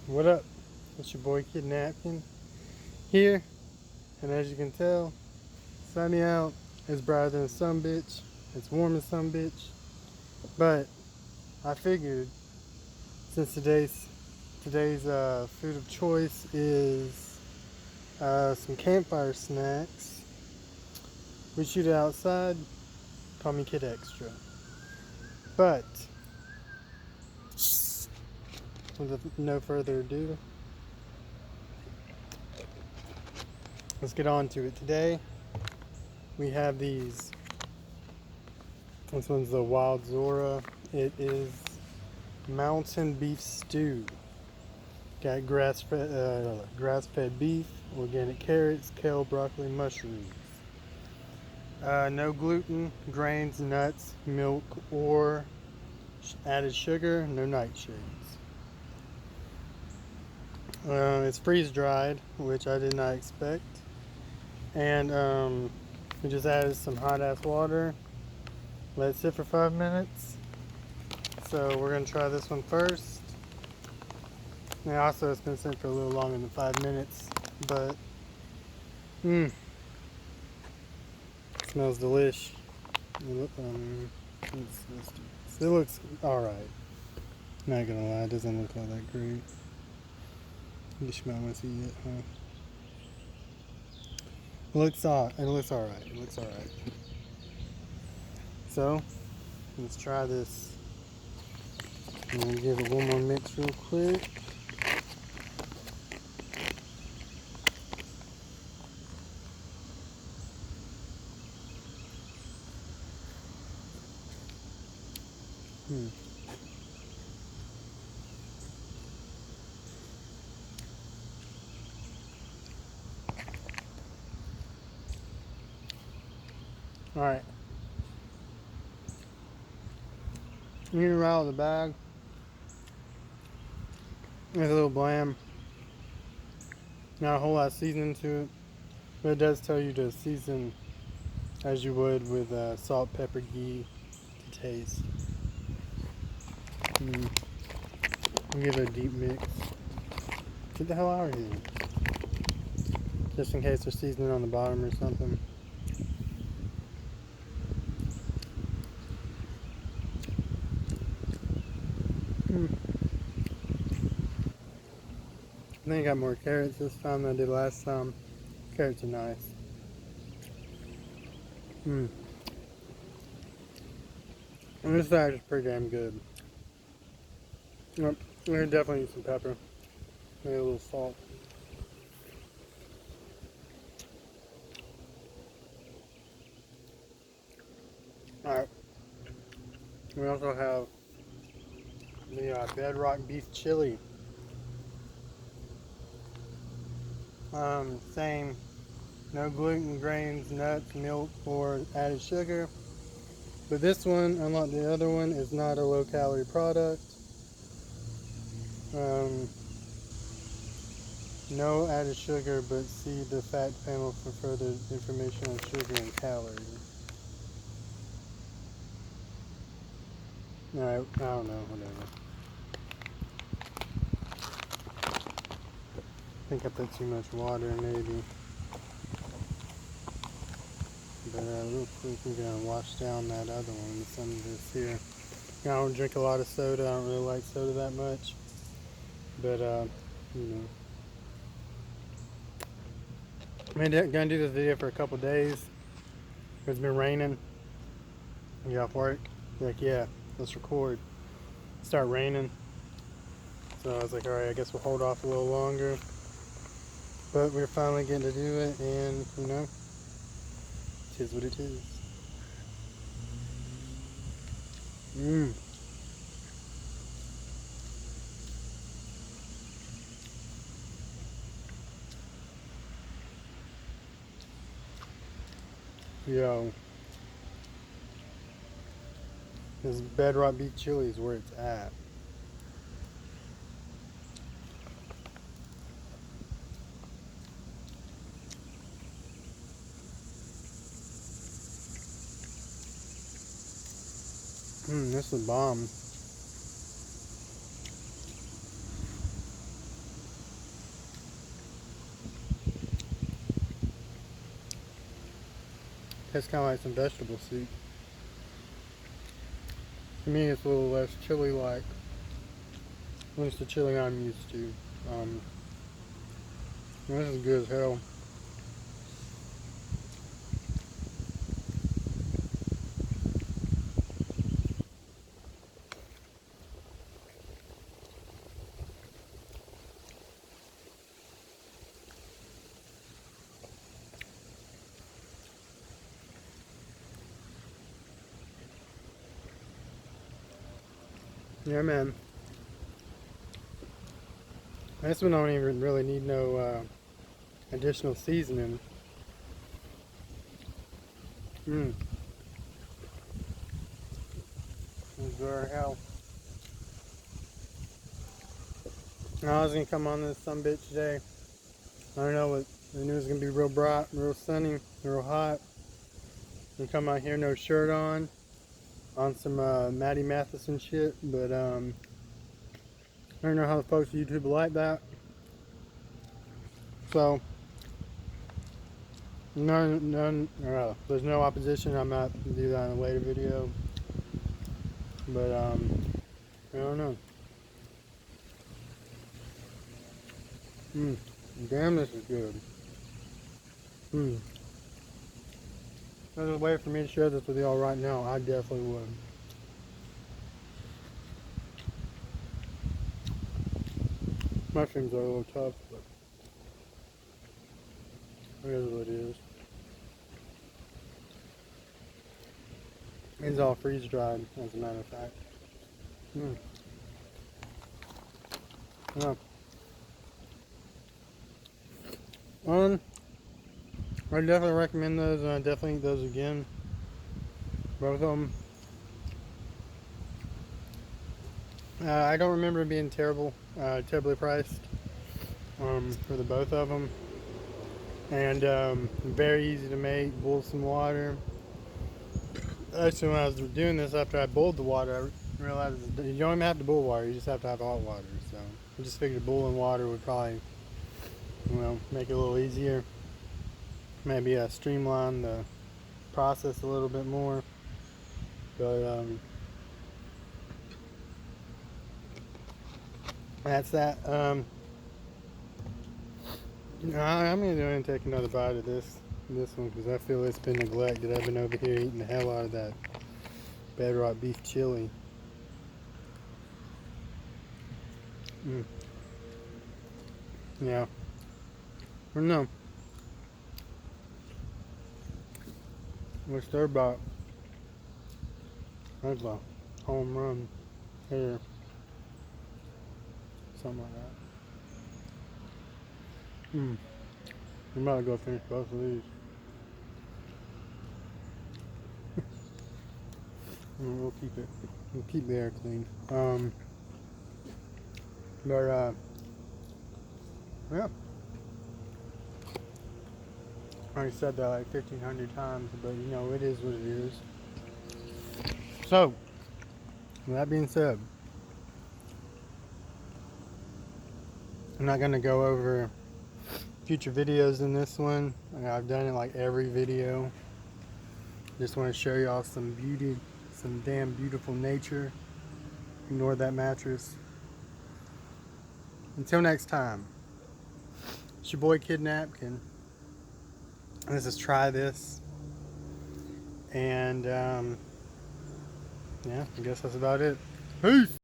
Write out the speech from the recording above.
What up? It's your boy Kid Napkin here, and as you can tell, sunny out. It's brighter than some bitch. It's warm as some bitch. But I figured since today's food of choice is some campfire snacks, we shoot it outside. Call me Kid Extra. But with no further ado, let's get on to it. Today we have these. This one's the Wild Zora. It is mountain beef stew. Got grass-fed beef, organic carrots, kale, broccoli, mushrooms. No gluten, grains, nuts, milk, or added sugar. No nightshades. It's freeze dried, which I did not expect. And we just added some hot ass water. Let it sit for 5 minutes. So we're gonna try this one first. And also it's been sitting for a little longer than 5 minutes, but it smells delish. It looks alright. Not gonna lie, it doesn't look all that great. You smell want to see it, huh? It looks alright. It looks alright. So let's try this. I'm gonna give it one more mix real quick. Alright. Eating it right out of the bag. It's a little bland. Not a whole lot of seasoning to it. But it does tell you to season as you would with salt, pepper, ghee to taste. I'll give it a deep mix. Get the hell out of here. Just in case there's seasoning on the bottom or something. I think I got more carrots this time than I did last time. Carrots are nice. And this side is pretty damn good. Yep, I could definitely use some pepper. Maybe a little salt. Alright. We also have the Bedrock Beef Chili. Same. No gluten, grains, nuts, milk, or added sugar. But this one, unlike the other one, is not a low-calorie product. No added sugar, but see the fact panel for further information on sugar and calories. Alright, I don't know, whatever. I think I put too much water, maybe. But real quick, we're gonna wash down that other one with some of this here. I don't drink a lot of soda. I don't really like soda that much. But you know, I'm gonna do this video for a couple days. It's been raining. I get off work. Like, yeah, let's record. Start raining. So I was like, all right, I guess we'll hold off a little longer. But we're finally getting to do it, and you know, it is what it is. Yo, this Bedrock Beef Chili is where it's at. This is a bomb. Tastes kind of like some vegetable soup. To me, it's a little less chili-like. At least the chili I'm used to. This is good as hell. Yeah, man. This one don't even really need no additional seasoning. Mmm. This is very hell. I was gonna come on this sumbitch today. I don't know what I knew it was gonna be real bright, real sunny, real hot. And come out here, no shirt on some Maddie Matheson shit, but I don't know how the folks on YouTube like that. So there's no opposition. I might do that in a later video, but I don't know. Damn, this is good. There's a way for me to share this with y'all right now. I definitely would. Mushrooms are a little tough, but it is what it is. It's all freeze dried, as a matter of fact. Yeah. I definitely recommend those, and I definitely eat those again. Both of them. I don't remember it being terribly priced for the both of them. And very easy to make. Boil some water. Actually, when I was doing this, after I boiled the water, I realized you don't even have to boil water. You just have to have hot water. So I just figured boiling water would probably, make it a little easier. Maybe streamline the process a little bit more. But that's that. I'm gonna go ahead and take another bite of this one because I feel it's been neglected. I've been over here eating the hell out of that Bedrock beef chili. Yeah. Or no. We're store-bought. That's a home run here. Something like that. I'm about to go finish both of these. We'll keep the air clean. But yeah. I already said that like 1,500 times, but it is what it is. So, with that being said, I'm not going to go over future videos in this one. I've done it like every video. Just want to show y'all some beauty, some damn beautiful nature. Ignore that mattress. Until next time, it's your boy Kid Napkin. This is Try This. And yeah, I guess that's about it. Peace!